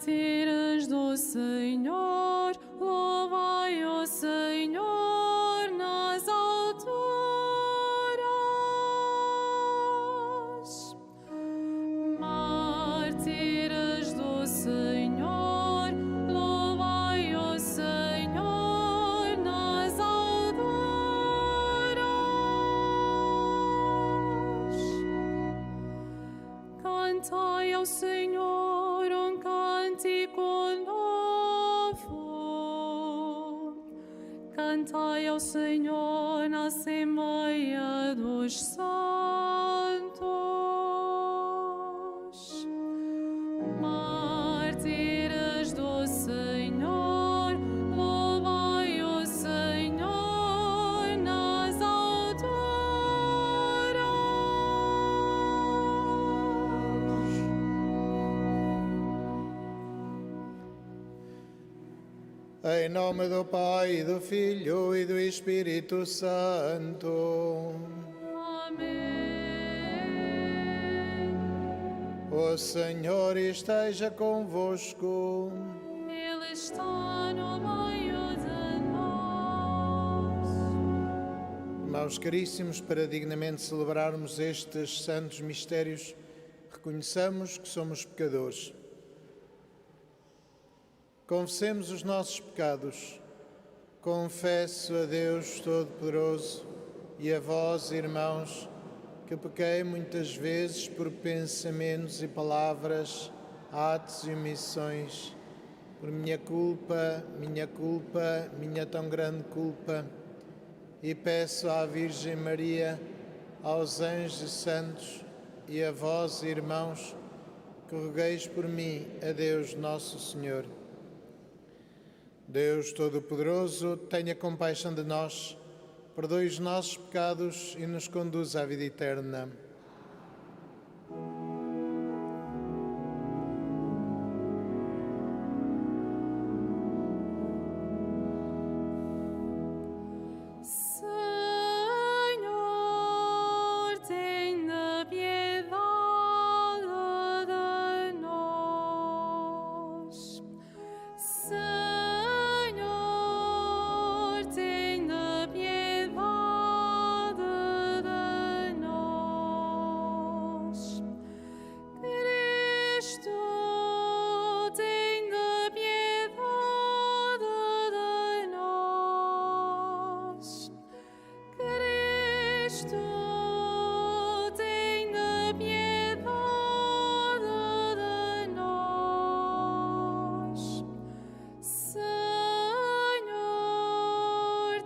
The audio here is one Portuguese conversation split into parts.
Mártires do Senhor, louvai o Senhor nas alturas. Mártires do Senhor, louvai o Senhor nas alturas. Cantai ao Senhor um cântico novo. Cantai ao Senhor na Assembleia dos Santos. Mártires do Senhor, louvai o Senhor nas alturas. Em nome do Pai, do Filho e do Espírito Santo. Amém. O Senhor esteja convosco. Ele está no meio de nós. Irmãos caríssimos, para dignamente celebrarmos estes santos mistérios, reconheçamos que somos pecadores. Confessemos os nossos pecados. Confesso a Deus Todo-Poderoso e a vós, irmãos, que pequei muitas vezes por pensamentos e palavras, atos e omissões, por minha culpa, minha tão grande culpa, e peço à Virgem Maria, aos anjos e santos e a vós, irmãos, que rogueis por mim a Deus Nosso Senhor. Deus Todo-Poderoso, tenha compaixão de nós, perdoe os nossos pecados e nos conduza à vida eterna. Senhor, tenha piedade de nós. Senhor, tenha piedade de nós. Cristo, tenha piedade de nós. Cristo, tenha piedade de nós. Senhor,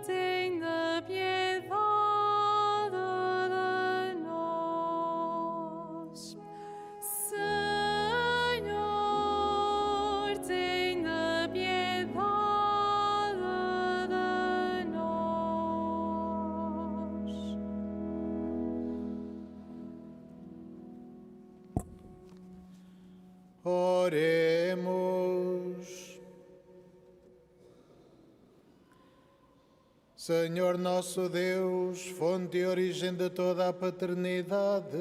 tenha piedade de nós. Senhor, tenha piedade de nós. Oremos. Senhor nosso Deus, fonte e origem de toda a paternidade,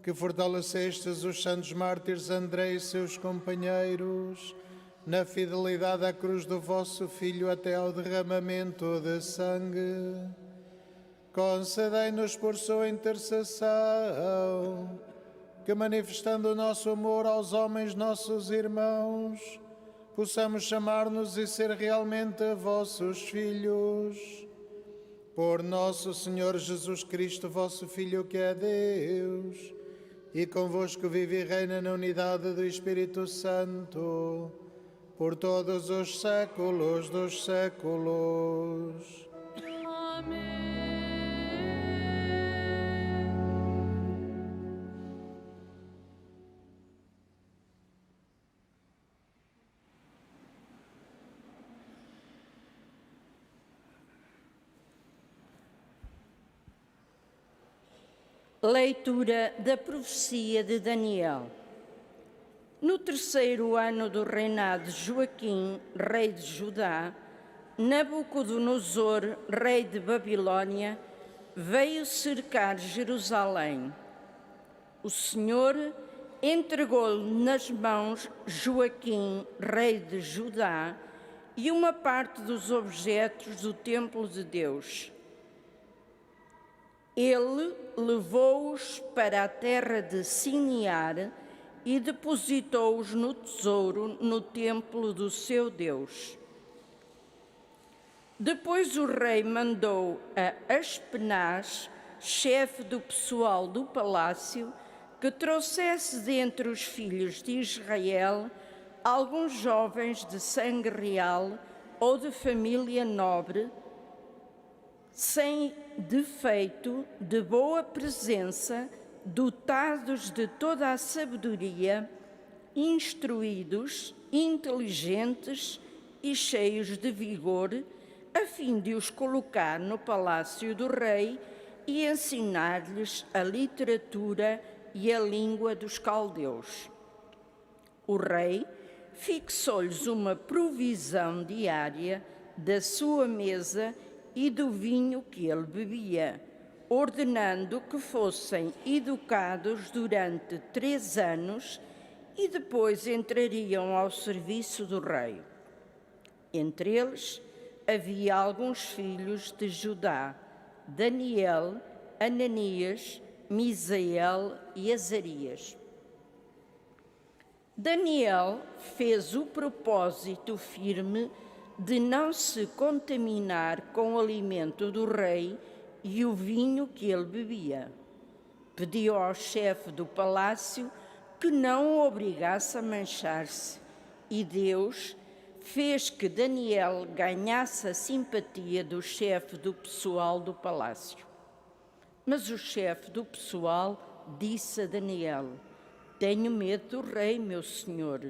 que fortalecestes os santos mártires André e seus companheiros na fidelidade à cruz do vosso Filho até ao derramamento de sangue, concedei-nos por sua intercessão que, manifestando o nosso amor aos homens nossos irmãos, possamos chamar-nos e ser realmente vossos filhos. Por nosso Senhor Jesus Cristo, vosso Filho, que é Deus, e convosco vive e reina na unidade do Espírito Santo, por todos os séculos dos séculos. Amém. Leitura da profecia de Daniel. No terceiro ano do reinado de Joaquim, rei de Judá, Nabucodonosor, rei de Babilônia, veio cercar Jerusalém. O Senhor entregou-lhe nas mãos Joaquim, rei de Judá, e uma parte dos objetos do templo de Deus. Ele levou-os para a terra de Sinear e depositou-os no tesouro no templo do seu Deus. Depois o rei mandou a Aspenaz, chefe do pessoal do palácio, que trouxesse dentre os filhos de Israel alguns jovens de sangue real ou de família nobre, sem defeito, de boa presença, dotados de toda a sabedoria, instruídos, inteligentes e cheios de vigor, a fim de os colocar no palácio do rei e ensinar-lhes a literatura e a língua dos caldeus. O rei fixou-lhes uma provisão diária da sua mesa e do vinho que ele bebia, ordenando que fossem educados durante 3 anos e depois entrariam ao serviço do rei. Entre eles havia alguns filhos de Judá: Daniel, Ananias, Misael e Azarias. Daniel fez o propósito firme de não se contaminar com o alimento do rei e o vinho que ele bebia. Pediu ao chefe do palácio que não o obrigasse a manchar-se, e Deus fez que Daniel ganhasse a simpatia do chefe do pessoal do palácio. Mas o chefe do pessoal disse a Daniel: "Tenho medo do rei, meu senhor,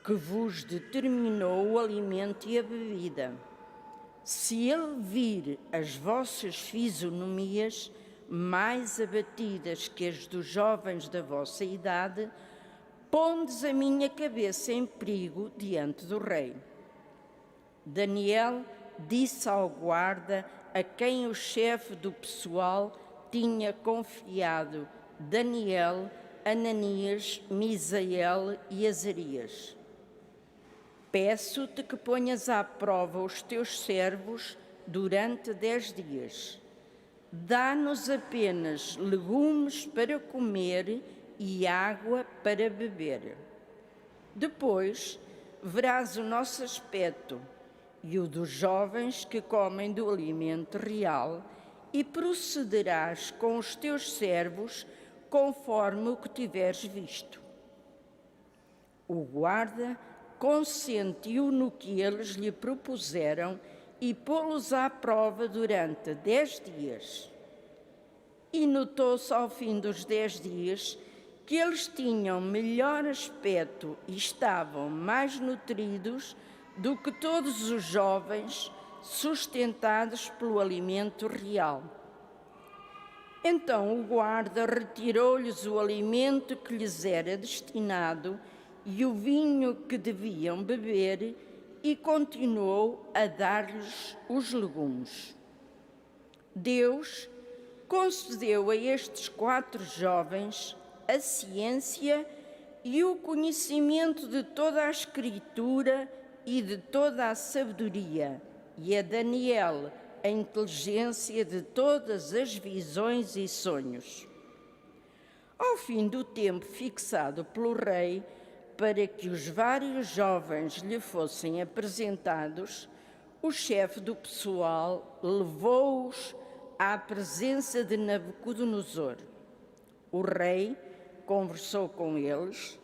que vos determinou o alimento e a bebida. Se ele vir as vossas fisionomias mais abatidas que as dos jovens da vossa idade, pondes a minha cabeça em perigo diante do rei." Daniel disse ao guarda, a quem o chefe do pessoal tinha confiado Daniel, Ananias, Misael e Azarias: "Peço-te que ponhas à prova os teus servos durante 10 dias. Dá-nos apenas legumes para comer e água para beber. Depois verás o nosso aspecto e o dos jovens que comem do alimento real, e procederás com os teus servos conforme o que tiveres visto." O guarda consentiu no que eles lhe propuseram e pô-los à prova durante 10 dias. E notou-se ao fim dos 10 dias que eles tinham melhor aspecto e estavam mais nutridos do que todos os jovens sustentados pelo alimento real. Então o guarda retirou-lhes o alimento que lhes era destinado e o vinho que deviam beber, e continuou a dar-lhes os legumes. Deus concedeu a estes 4 jovens a ciência e o conhecimento de toda a Escritura e de toda a sabedoria, e a Daniel a inteligência de todas as visões e sonhos. Ao fim do tempo fixado pelo rei para que os vários jovens lhe fossem apresentados, o chefe do pessoal levou-os à presença de Nabucodonosor. O rei conversou com eles,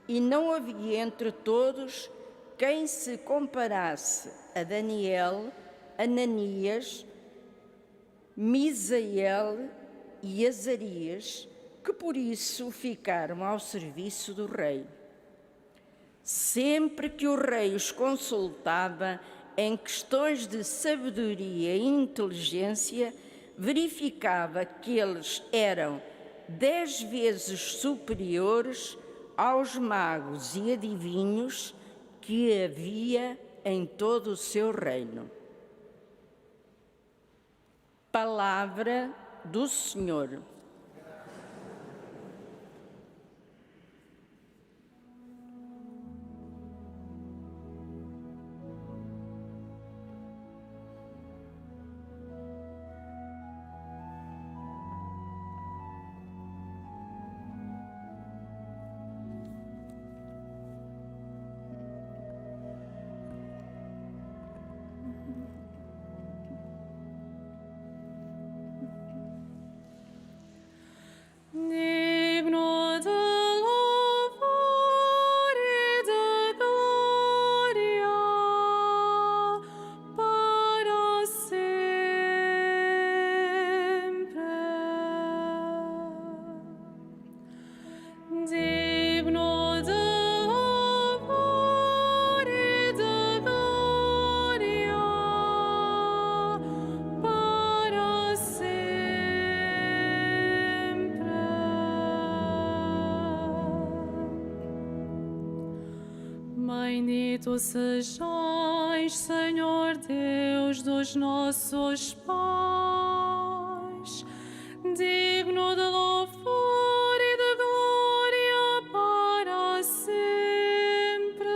e não havia entre todos quem se comparasse a Daniel, Ananias, Misael e Azarias, que por isso ficaram ao serviço do rei. Sempre que o rei os consultava em questões de sabedoria e inteligência, verificava que eles eram 10 vezes superiores aos magos e adivinhos que havia em todo o seu reino. Palavra do Senhor. Bendito sejais, Senhor Deus dos nossos pais, digno de louvor e de glória para sempre.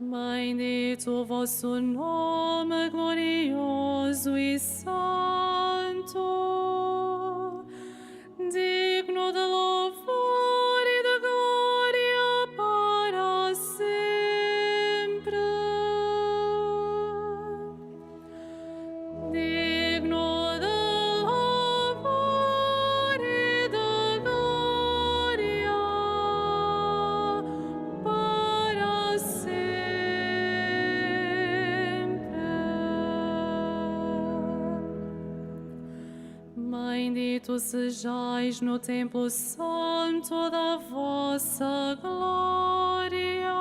Bendito o vosso nome glorioso e santo, digno de louvor e de glória para sempre. Digno de louvor e de glória para sempre. Bendito sejais no templo santo da vossa glória,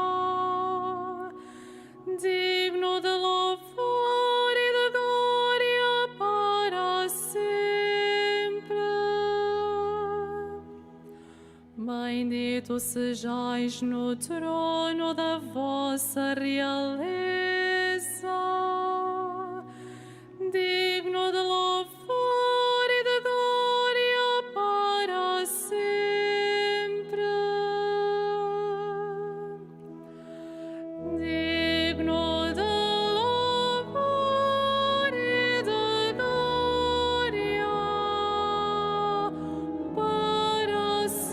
digno de louvor e de glória para sempre. Bendito sejais no trono da vossa realeza, digno de louvor e de glória para sempre. Digno de louvor e de glória para sempre.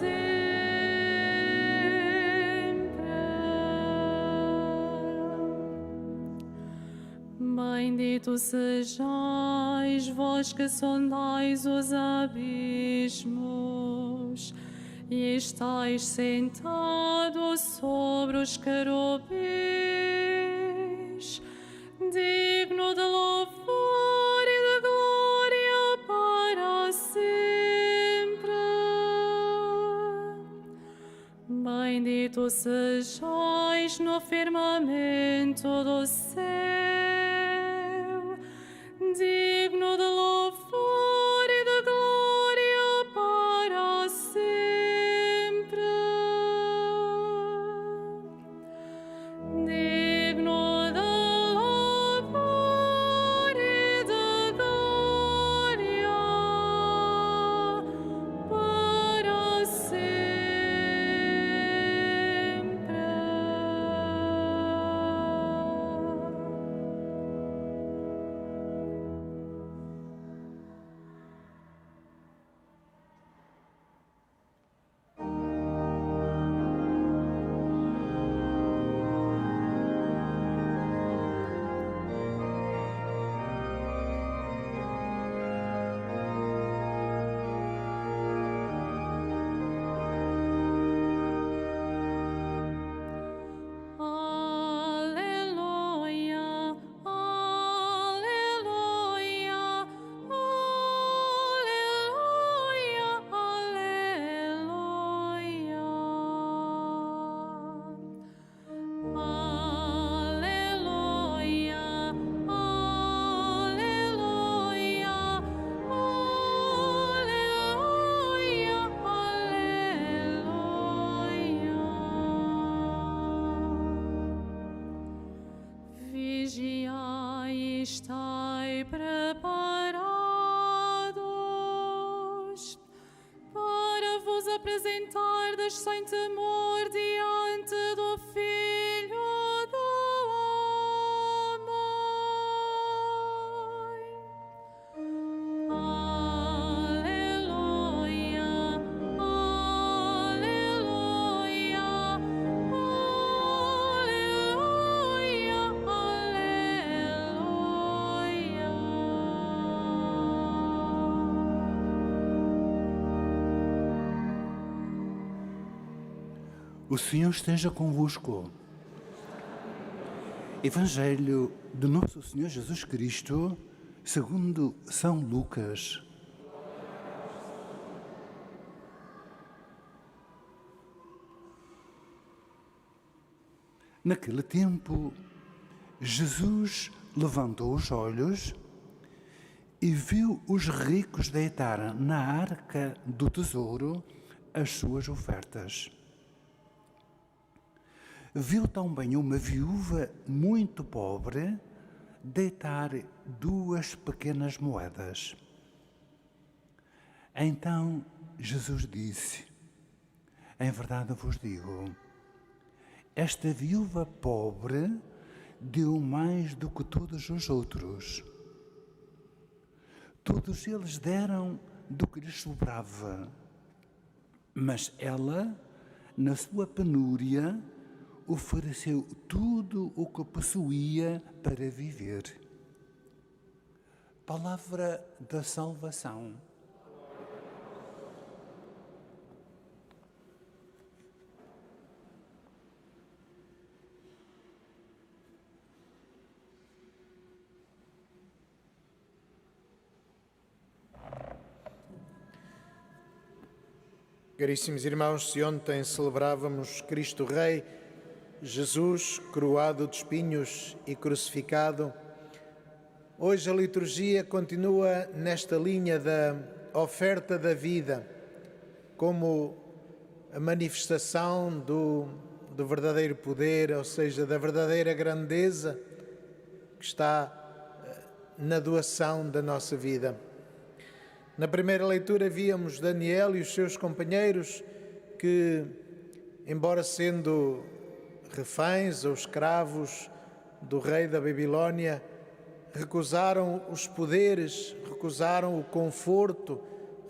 Bendito sejais vós que sondais os abismos e estáis sentados sobre os querubins, digno de louvor e de glória para sempre. Bendito sejais no firmamento do céu, digno de louvor e de glória para sempre. Digno de louvor e de glória para Aleluia, aleluia, aleluia, aleluia. Aleluia, aleluia, aleluia. Vigiai e estai preparados para vos apresentardes sem temor diante do Filho do Homem. Aleluia, aleluia, aleluia, O Senhor esteja convosco. Evangelho de Nosso Senhor Jesus Cristo, segundo São Lucas. Naquele tempo, Jesus levantou os olhos e viu os ricos deitar na arca do tesouro as suas ofertas. viu também uma viúva muito pobre deitar 2 pequenas moedas. Então Jesus disse: em verdade vos digo, esta viúva pobre deu mais do que todos os outros. Todos eles deram do que lhes sobrava, mas ela, na sua penúria, ofereceu tudo o que possuía para viver. Palavra da salvação. Caríssimos irmãos, se ontem celebrávamos Cristo Rei, Jesus coroado de espinhos e crucificado, hoje a liturgia continua nesta linha da oferta da vida, como a manifestação do verdadeiro poder, ou seja, da verdadeira grandeza que está na doação da nossa vida. Na primeira leitura víamos Daniel e os seus companheiros que, embora sendo reféns ou escravos do rei da Babilónia, recusaram os poderes, recusaram o conforto,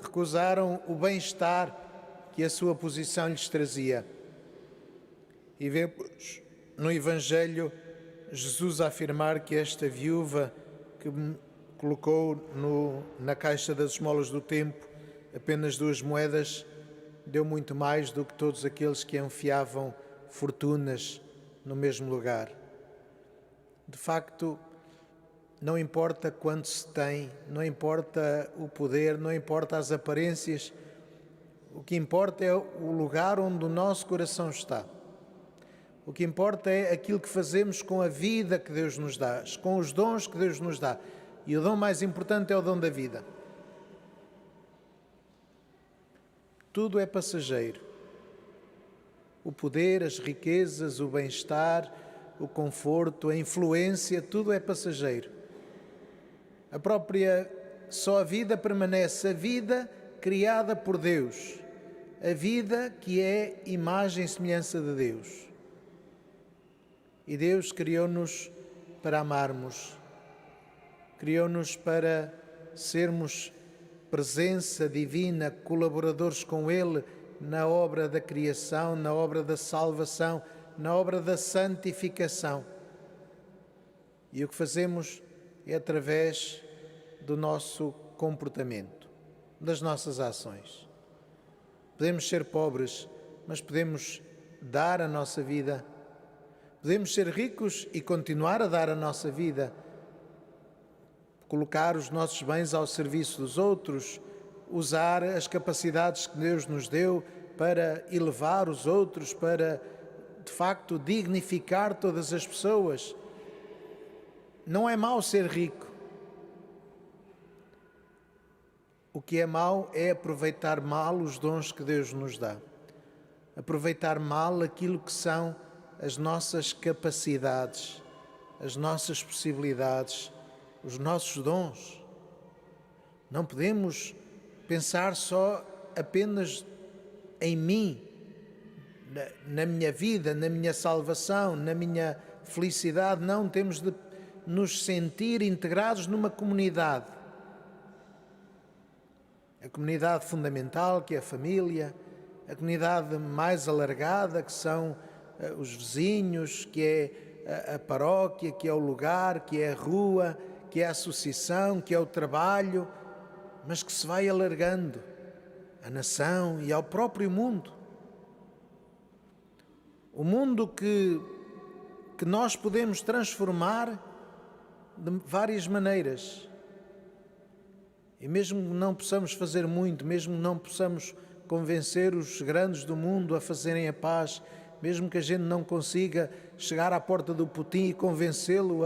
recusaram o bem-estar que a sua posição lhes trazia. E vemos no Evangelho Jesus a afirmar que esta viúva que colocou na caixa das esmolas do templo apenas 2 moedas, deu muito mais do que todos aqueles que enfiavam fortunas no mesmo lugar. De facto, não importa quanto se tem, não importa o poder, não importa as aparências, o que importa é o lugar onde o nosso coração está. O que importa é aquilo que fazemos com a vida que Deus nos dá, com os dons que Deus nos dá. E o dom mais importante é o dom da vida. Tudo é passageiro. O poder, as riquezas, o bem-estar, o conforto, a influência, tudo é passageiro. Só a vida permanece, a vida criada por Deus, a vida que é imagem e semelhança de Deus. E Deus criou-nos para amarmos. Criou-nos para sermos presença divina, colaboradores com Ele na obra da criação, na obra da salvação, na obra da santificação. E o que fazemos é através do nosso comportamento, das nossas ações. Podemos ser pobres, mas podemos dar a nossa vida. Podemos ser ricos e continuar a dar a nossa vida, colocar os nossos bens ao serviço dos outros, usar as capacidades que Deus nos deu para elevar os outros, para, de facto, dignificar todas as pessoas. Não é mau ser rico. O que é mau é aproveitar mal os dons que Deus nos dá. Aproveitar mal aquilo que são as nossas capacidades, as nossas possibilidades, os nossos dons. Não podemos pensar só apenas em mim, na minha vida, na minha salvação, na minha felicidade. Não, temos de nos sentir integrados numa comunidade. A comunidade fundamental, que é a família, a comunidade mais alargada, que são os vizinhos, que é a paróquia, que é o lugar, que é a rua, que é a associação, que é o trabalho, mas que se vai alargando à nação e ao próprio mundo. O mundo que nós podemos transformar de várias maneiras. E mesmo que não possamos fazer muito, mesmo que não possamos convencer os grandes do mundo a fazerem a paz, mesmo que a gente não consiga chegar à porta do Putin e convencê-lo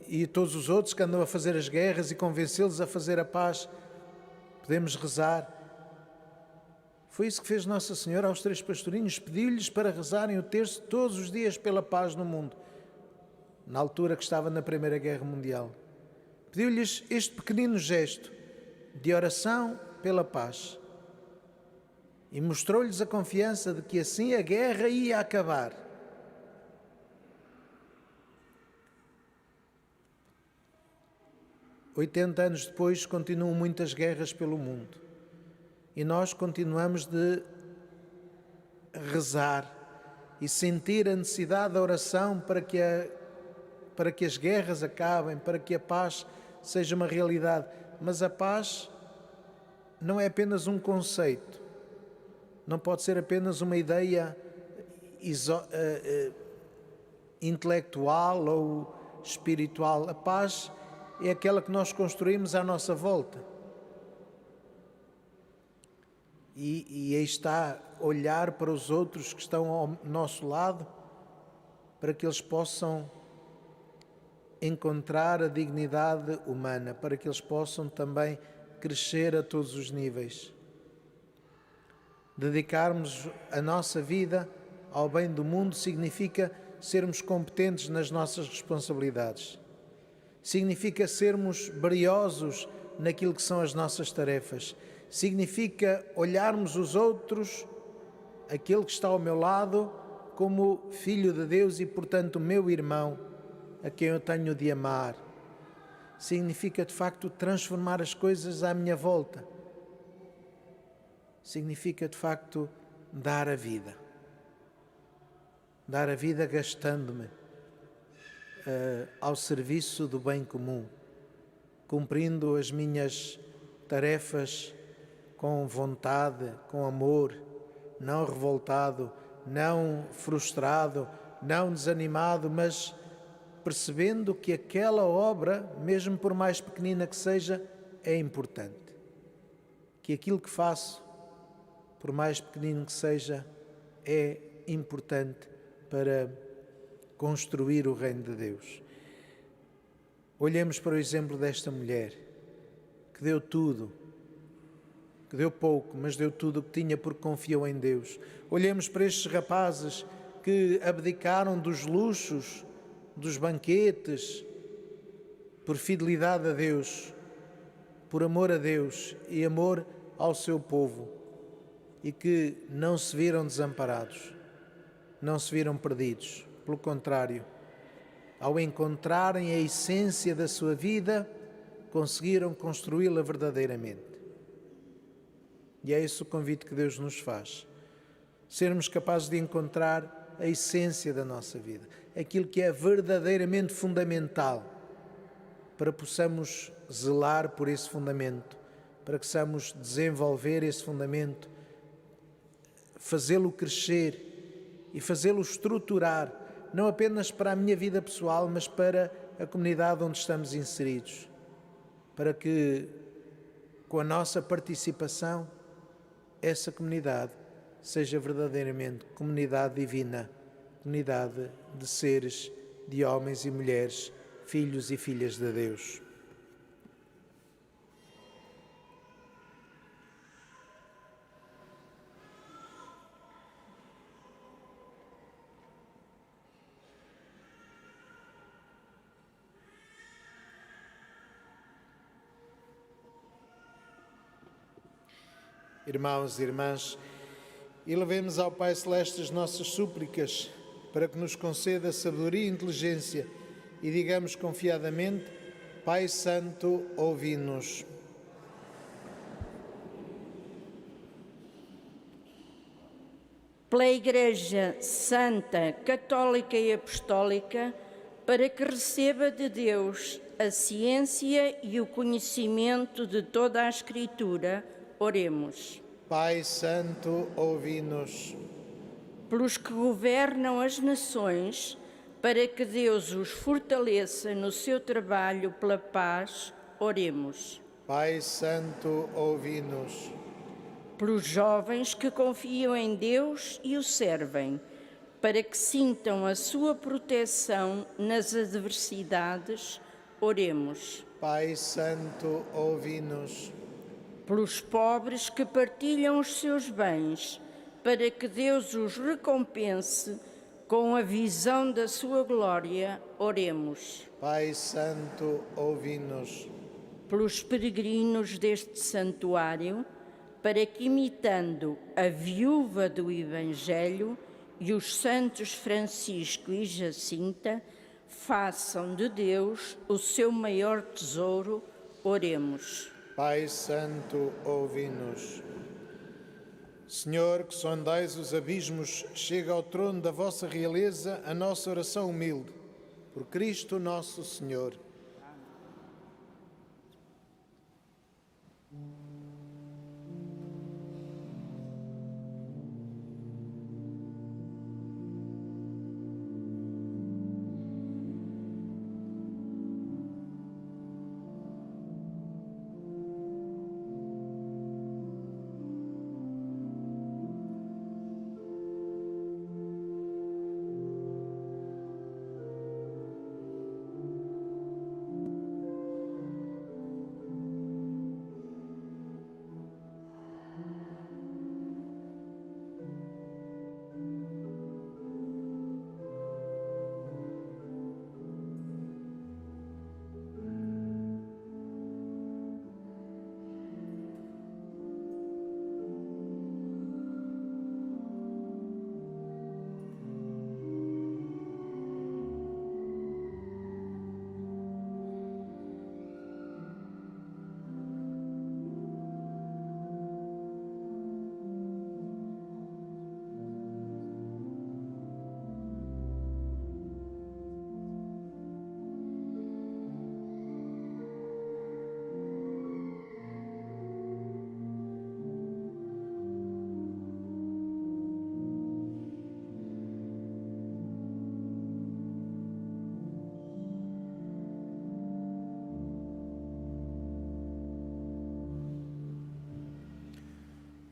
e todos os outros que andam a fazer as guerras e convencê-los a fazer a paz, podemos rezar, Foi isso que fez Nossa Senhora aos 3 pastorinhos, pediu-lhes para rezarem o terço todos os dias pela paz no mundo, na altura que estava na Primeira Guerra Mundial. Pediu-lhes este pequenino gesto de oração pela paz e mostrou-lhes a confiança de que assim a guerra ia acabar. Oitenta anos depois, continuam muitas guerras pelo mundo e nós continuamos de rezar e sentir a necessidade da oração para que as guerras acabem, para que a paz seja uma realidade. Mas a paz não é apenas um conceito, não pode ser apenas uma ideia intelectual ou espiritual. A paz é aquela que nós construímos à nossa volta. E aí está olhar para os outros que estão ao nosso lado, para que eles possam encontrar a dignidade humana, para que eles possam também crescer a todos os níveis. Dedicarmos a nossa vida ao bem do mundo significa sermos competentes nas nossas responsabilidades. Significa sermos briosos naquilo que são as nossas tarefas. Significa olharmos os outros, aquele que está ao meu lado, como filho de Deus e, portanto, meu irmão, a quem eu tenho de amar. Significa, de facto, transformar as coisas à minha volta. Significa, de facto, dar a vida. Dar a vida gastando-me ao serviço do bem comum, cumprindo as minhas tarefas com vontade, com amor, não revoltado, não frustrado, não desanimado, mas percebendo que aquela obra, mesmo por mais pequenina que seja, é importante. Que aquilo que faço, por mais pequenino que seja, é importante para construir o reino de Deus. Olhemos para o exemplo desta mulher, que deu tudo, que deu pouco, mas deu tudo o que tinha porque confiou em Deus. Olhemos para estes rapazes que abdicaram dos luxos, dos banquetes, por fidelidade a Deus, por amor a Deus e amor ao seu povo, e que não se viram desamparados, não se viram perdidos. Pelo contrário, ao encontrarem a essência da sua vida, conseguiram construí-la verdadeiramente. E é esse o convite que Deus nos faz. Sermos capazes de encontrar a essência da nossa vida, aquilo que é verdadeiramente fundamental, para que possamos zelar por esse fundamento, para que possamos desenvolver esse fundamento, fazê-lo crescer e fazê-lo estruturar, não apenas para a minha vida pessoal, mas para a comunidade onde estamos inseridos, para que, com a nossa participação, essa comunidade seja verdadeiramente comunidade divina, comunidade de seres, de homens e mulheres, filhos e filhas de Deus. Irmãos e irmãs, elevemos ao Pai Celeste as nossas súplicas para que nos conceda sabedoria e inteligência e digamos confiadamente: Pai Santo, ouvi-nos. Pela Igreja Santa, Católica e Apostólica, para que receba de Deus a ciência e o conhecimento de toda a Escritura, oremos. Pai Santo, ouvi-nos. Pelos que governam as nações, para que Deus os fortaleça no seu trabalho pela paz, oremos. Pai Santo, ouvi-nos. Pelos jovens que confiam em Deus e o servem, para que sintam a sua proteção nas adversidades, oremos. Pai Santo, ouvi-nos. pelos pobres que partilham os seus bens, para que Deus os recompense com a visão da sua glória. Oremos. Pai Santo, ouvi-nos. Pelos peregrinos deste santuário, para que, imitando a viúva do Evangelho e os santos Francisco e Jacinta, façam de Deus o seu maior tesouro. Oremos. Pai Santo, ouvi-nos. Senhor, que sondais os abismos, chega ao trono da vossa realeza a nossa oração humilde. Por Cristo nosso Senhor.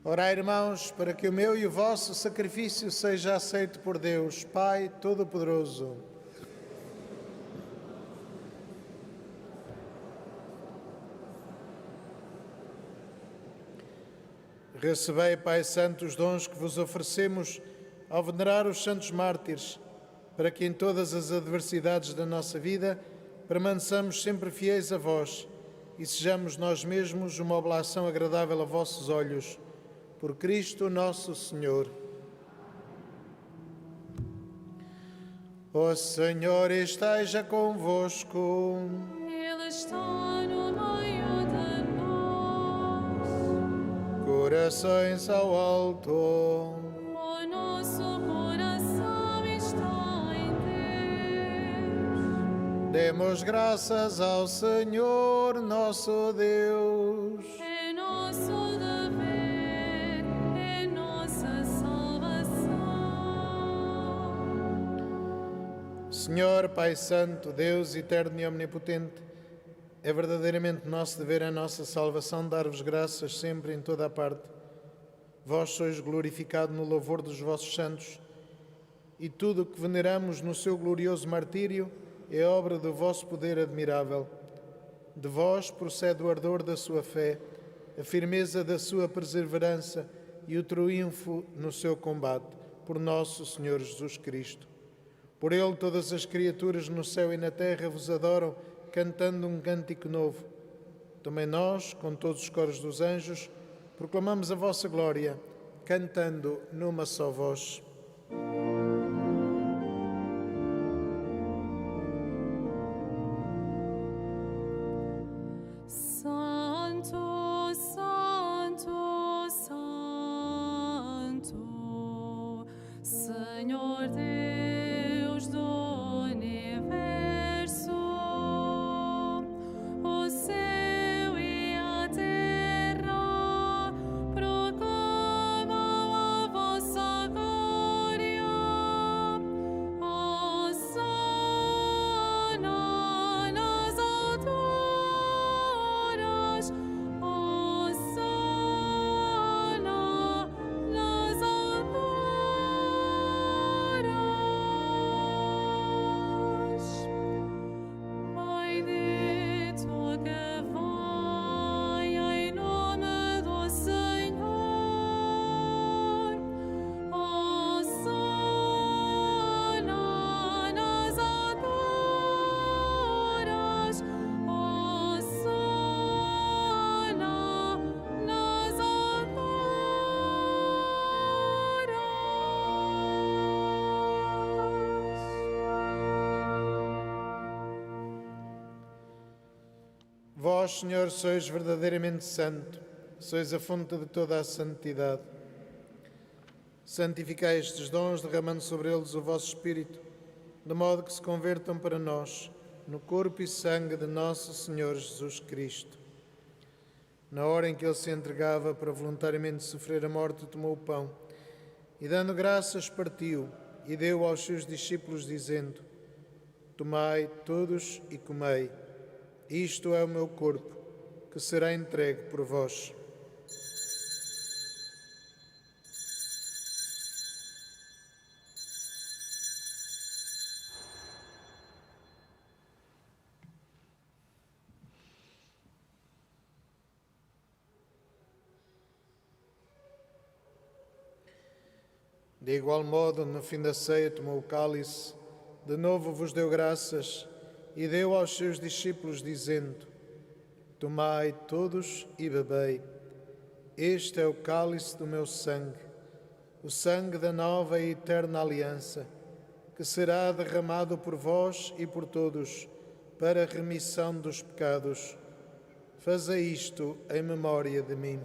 Orai, irmãos, para que o meu e o vosso sacrifício seja aceito por Deus, Pai Todo-Poderoso. Recebei, Pai Santo, os dons que vos oferecemos ao venerar os santos mártires, para que em todas as adversidades da nossa vida permaneçamos sempre fiéis a vós e sejamos nós mesmos uma oblação agradável a vossos olhos. Por Cristo nosso Senhor. O Senhor esteja convosco. Ele está no meio de nós. Corações ao alto. O nosso coração está em Deus. Demos graças ao Senhor nosso Deus. É nosso dever, é nossa salvação. Senhor, Pai Santo, Deus eterno e omnipotente, é verdadeiramente nosso dever, a nossa salvação, dar-vos graças sempre em toda a parte. Vós sois glorificado no louvor dos vossos santos, e tudo o que veneramos no seu glorioso martírio é obra do vosso poder admirável. De vós procede o ardor da sua fé, a firmeza da sua perseverança e o triunfo no seu combate, por nosso Senhor Jesus Cristo. Por ele todas as criaturas no céu e na terra vos adoram, cantando um cântico novo. Também nós, com todos os coros dos anjos, proclamamos a vossa glória, cantando numa só voz. Santo, Santo, Santo, Senhor Deus do universo, o céu e a terra proclamam a vossa glória. Hosana nas alturas, Hosana nas alturas. Vós, Senhor, sois verdadeiramente santo, sois a fonte de toda a santidade. Santificai estes dons, derramando sobre eles o vosso Espírito, de modo que se convertam para nós no corpo e sangue de nosso Senhor Jesus Cristo. Na hora em que ele se entregava para voluntariamente sofrer a morte, tomou o pão e, dando graças, partiu e deu aos seus discípulos, dizendo: Tomai todos e comei. Isto é o meu corpo, que será entregue por vós. De igual modo, no fim da ceia, tomou o cálice, de novo vos deu graças e deu aos seus discípulos, dizendo: Tomai todos e bebei. Este é o cálice do meu sangue, o sangue da nova e eterna aliança, que será derramado por vós e por todos para a remissão dos pecados. Fazei isto em memória de mim.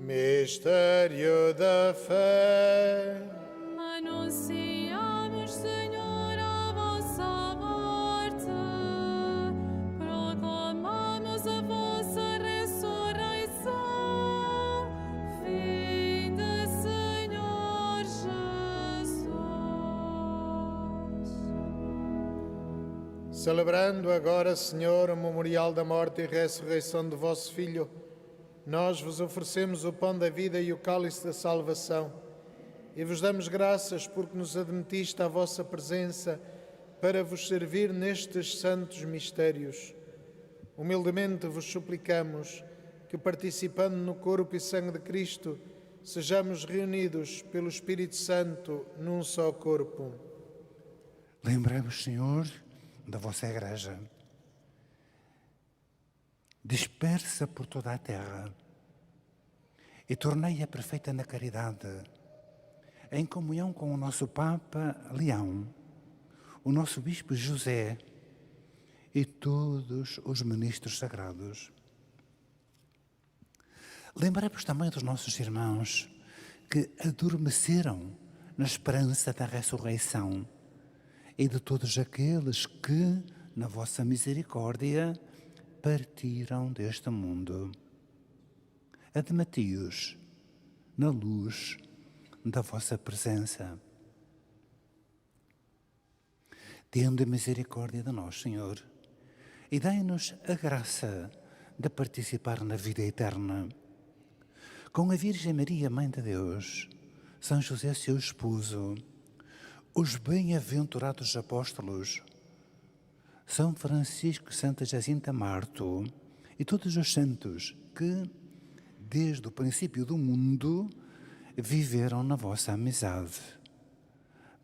Mistério da fé. Anunciamos, Senhor, a vossa morte, proclamamos a vossa ressurreição. Vinde, Senhor Jesus. Celebrando agora, Senhor, o memorial da morte e ressurreição do vosso Filho, nós vos oferecemos o pão da vida e o cálice da salvação e vos damos graças porque nos admitiste à vossa presença para vos servir nestes santos mistérios. Humildemente vos suplicamos que, participando no corpo e sangue de Cristo, sejamos reunidos pelo Espírito Santo num só corpo. Lembramos, Senhor, da vossa Igreja, dispersa por toda a terra, e tornei-a perfeita na caridade, em comunhão com o nosso Papa Leão, o nosso Bispo José e todos os ministros sagrados. Lembramos também dos nossos irmãos que adormeceram na esperança da ressurreição e de todos aqueles que, na vossa misericórdia, partiram deste mundo. Admiti-os na luz da vossa presença. Tende misericórdia de nós, Senhor, e dai-nos a graça de participar na vida eterna. Com a Virgem Maria, Mãe de Deus, São José, seu esposo, os bem-aventurados apóstolos, São Francisco e Santa Jacinta Marto e todos os santos que, desde o princípio do mundo, viveram na vossa amizade,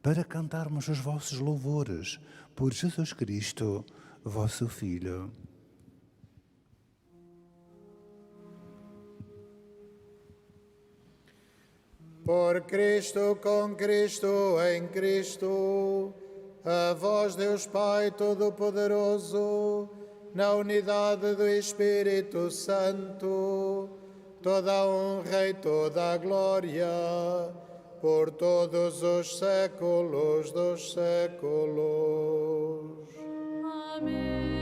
para cantarmos os vossos louvores por Jesus Cristo, vosso Filho. Por Cristo, com Cristo, em Cristo, a vós, Deus Pai Todo-Poderoso, na unidade do Espírito Santo, toda a honra e toda a glória, por todos os séculos dos séculos. Amém. Amém.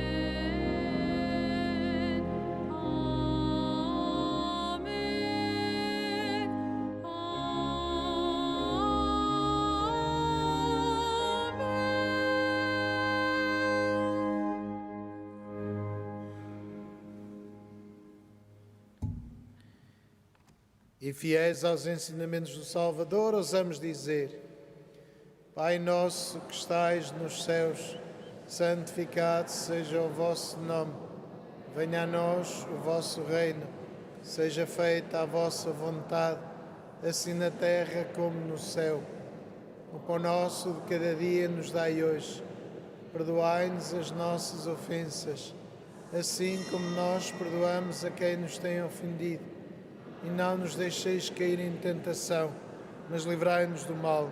E fiéis aos ensinamentos do Salvador, ousamos dizer: Pai nosso que estais nos céus, santificado seja o vosso nome. Venha a nós o vosso reino. Seja feita a vossa vontade, assim na terra como no céu. O pão nosso de cada dia nos dai hoje. perdoai-nos as nossas ofensas, assim como nós perdoamos a quem nos tem ofendido. E não nos deixeis cair em tentação, mas livrai-nos do mal.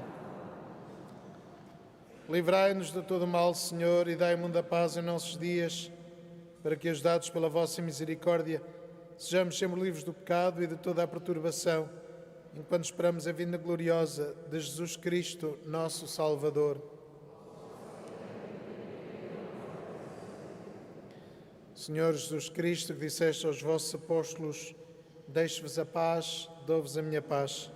Livrai-nos de todo o mal, Senhor, e dai muita paz em nossos dias, para que, ajudados pela vossa misericórdia, sejamos sempre livres do pecado e de toda a perturbação, enquanto esperamos a vinda gloriosa de Jesus Cristo, nosso Salvador. Senhor Jesus Cristo, que disseste aos vossos apóstolos: deixo-vos a paz, dou-vos a minha paz.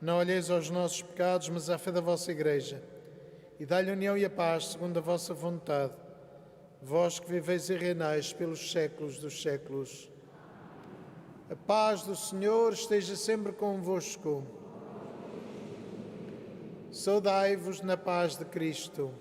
Não olheis aos nossos pecados, mas à fé da vossa Igreja, e dai-lhe a união e a paz, segundo a vossa vontade, vós que viveis e reinais pelos séculos dos séculos. A paz do Senhor esteja sempre convosco. Saudai-vos na paz de Cristo.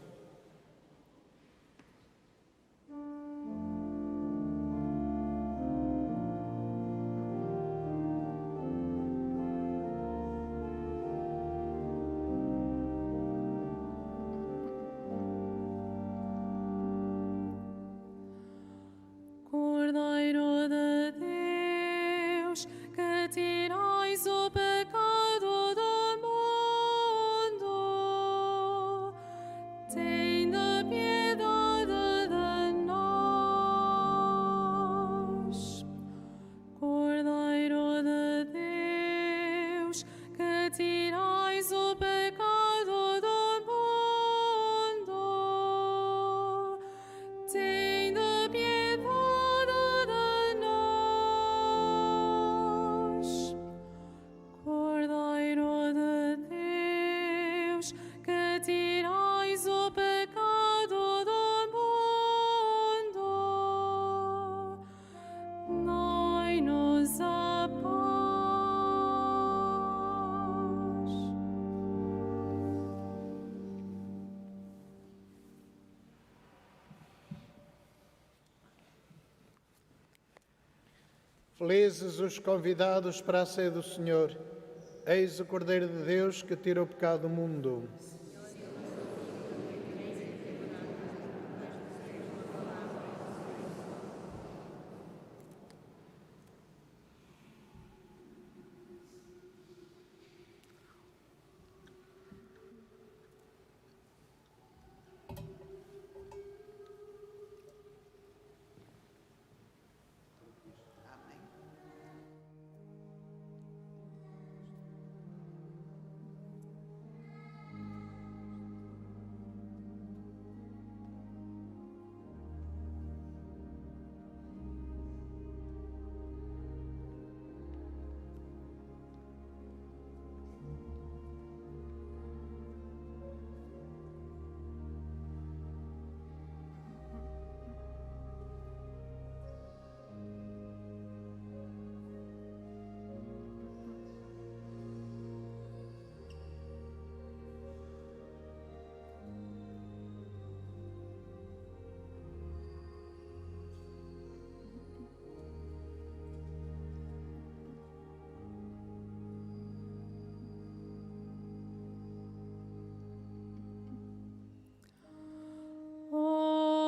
Cordeiro de Deus, que tirais o pecado do mundo, tende piedade de nós. Cordeiro de Deus, que tirais o pecado do mundo, tende piedade de nós. Cordeiro de Deus, que tirais o pecado do mundo, dai-nos a paz. Felizes os convidados para a ceia do Senhor. Eis o Cordeiro de Deus que tira o pecado do mundo.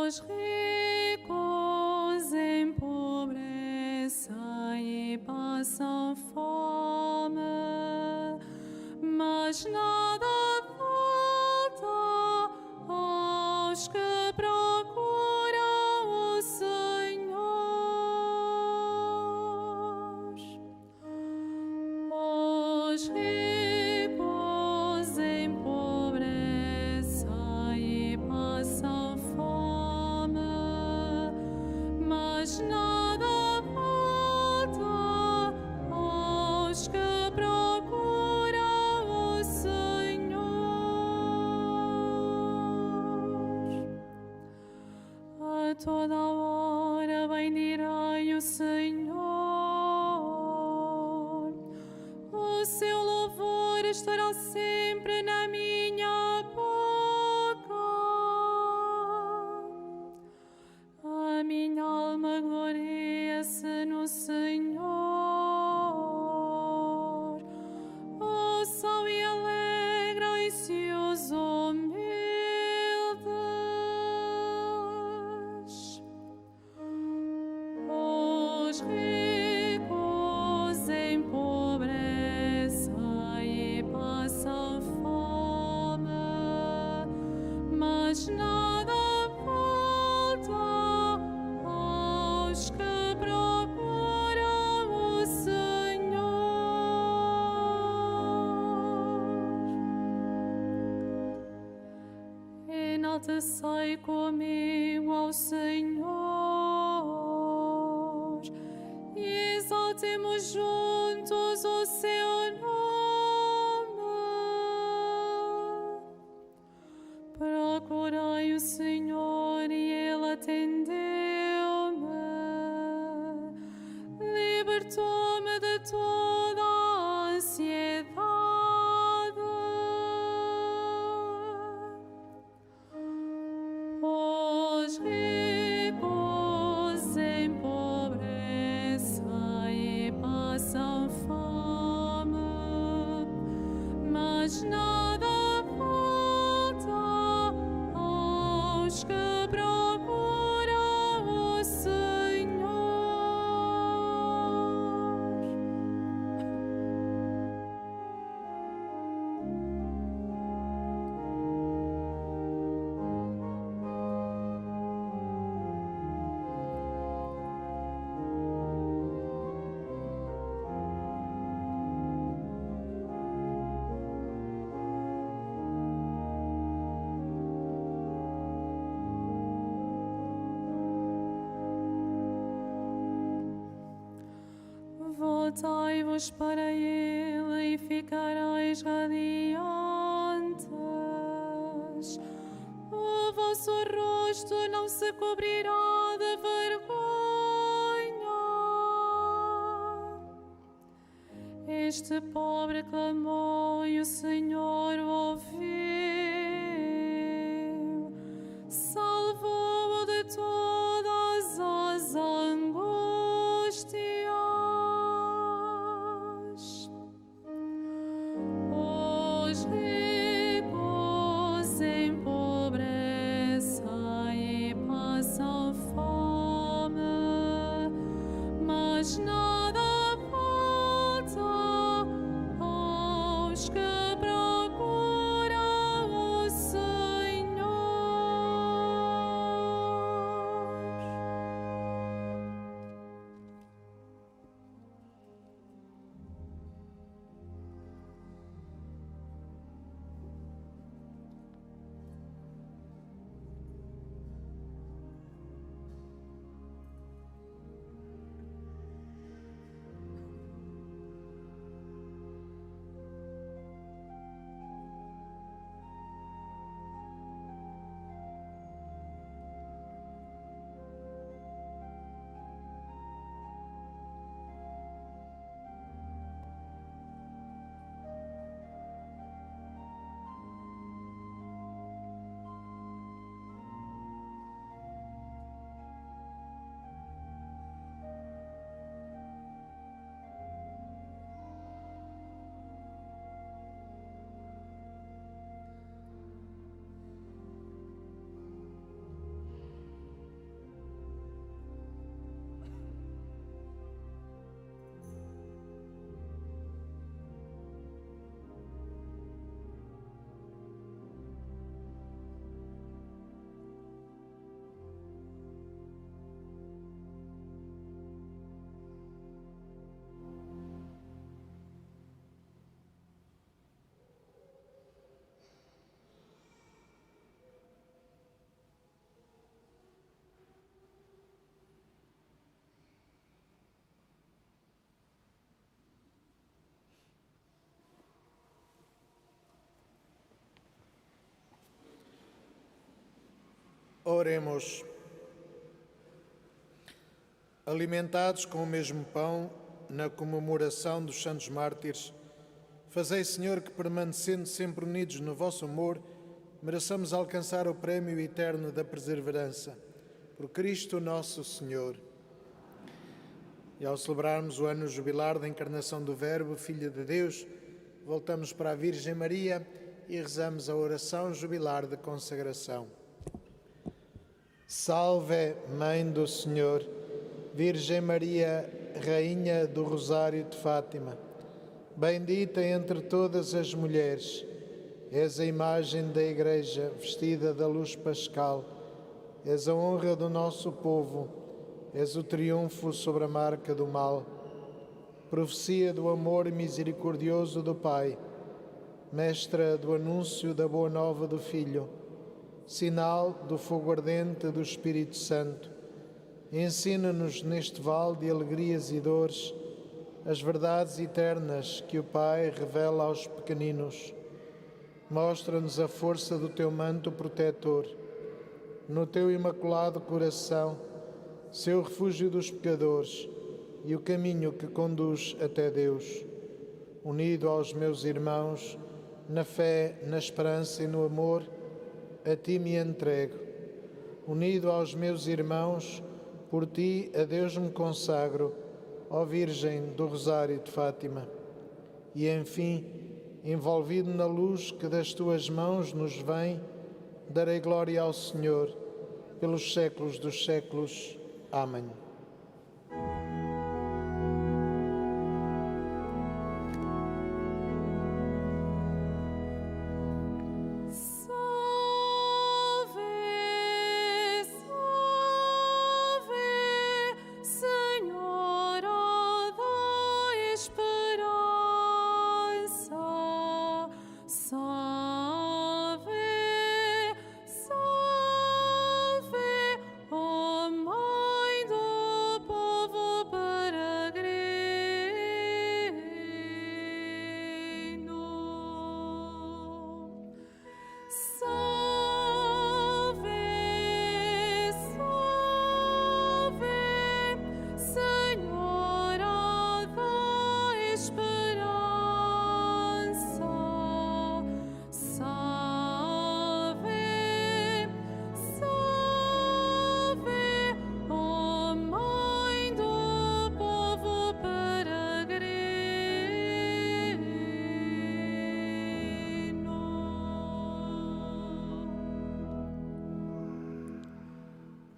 Os ricos empobrecem e passam fome, mas nada falta aos que procuram o Senhor. Os ricos empobrecem e passam fome, mas nada falta aos que procuram o Senhor. A toda hora bendirei o Senhor. O seu louvor estará sempre na minha boca. A minha alma gloria-se no Senhor. Ouçam e alegrem-se os humildes. ricos em pobreza e passam fome, mas nada falta aos que procuram o Senhor. Enaltecei comigo ao Senhor e exaltemos juntos o seu nome. Procurei o Senhor e Ele atendeu-me, libertou-me de toda a ansiedade. Os ricos em pobreza e passam fome, mas nada falta aos que procuram o Senhor. Voltai-vos para Ele e ficareis radiantes. O vosso rosto não se cobrirá de vergonha. Este pobre clamou e o Senhor ouviu, salvou-o de todas as angústias. Os ricos em pobreza e passam fome, mas nada falta aos que procuram o Senhor. Oremos. Alimentados com o mesmo pão, na comemoração dos santos mártires, fazei, Senhor, que, permanecendo sempre unidos no vosso amor, mereçamos alcançar o prémio eterno da perseverança. Por Cristo nosso Senhor. E ao celebrarmos o ano jubilar da encarnação do Verbo, Filho de Deus, voltamos para a Virgem Maria e rezamos a oração jubilar de consagração. Salve, Mãe do Senhor, Virgem Maria, Rainha do Rosário de Fátima, bendita entre todas as mulheres, és a imagem da Igreja vestida da luz pascal, és a honra do nosso povo, és o triunfo sobre a marca do mal, profecia do amor misericordioso do Pai, mestra do anúncio da boa nova do Filho, sinal do fogo ardente do Espírito Santo. Ensina-nos neste vale de alegrias e dores as verdades eternas que o Pai revela aos pequeninos. Mostra-nos a força do teu manto protetor. No teu imaculado coração, seu refúgio dos pecadores e o caminho que conduz até Deus. Unido aos meus irmãos, na fé, na esperança e no amor, a ti me entrego. Unido aos meus irmãos, por ti a Deus me consagro, ó Virgem do Rosário de Fátima. E, enfim, envolvido na luz que das tuas mãos nos vem, darei glória ao Senhor, pelos séculos dos séculos. Amém.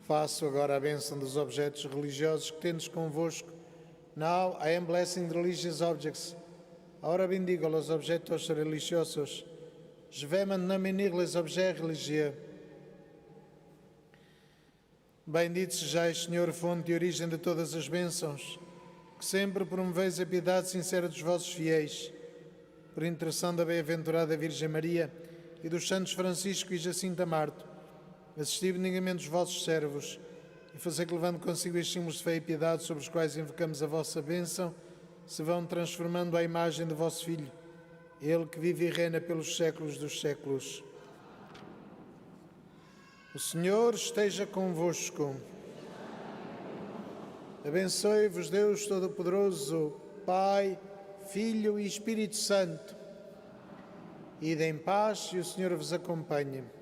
Faço agora a bênção dos objetos religiosos que tendes convosco. Now I am blessing the religious objects. Ahora bendigo los objetos religiosos. Je vais maintenant bénir les objets religieux. Bendito sejais, Senhor, fonte e origem de todas as bênçãos, que sempre promoveis a piedade sincera dos vossos fiéis. Por intercessão da bem-aventurada Virgem Maria e dos santos Francisco e Jacinta Marto, assisti benignamente os vossos servos e fazei que, levando consigo estes símbolos de fé e piedade sobre os quais invocamos a vossa bênção, se vão transformando à imagem do vosso Filho, Ele que vive e reina pelos séculos dos séculos. O Senhor esteja convosco. Abençoe-vos Deus Todo-Poderoso, Pai, Filho e Espírito Santo. Ide em paz e o Senhor vos acompanhe.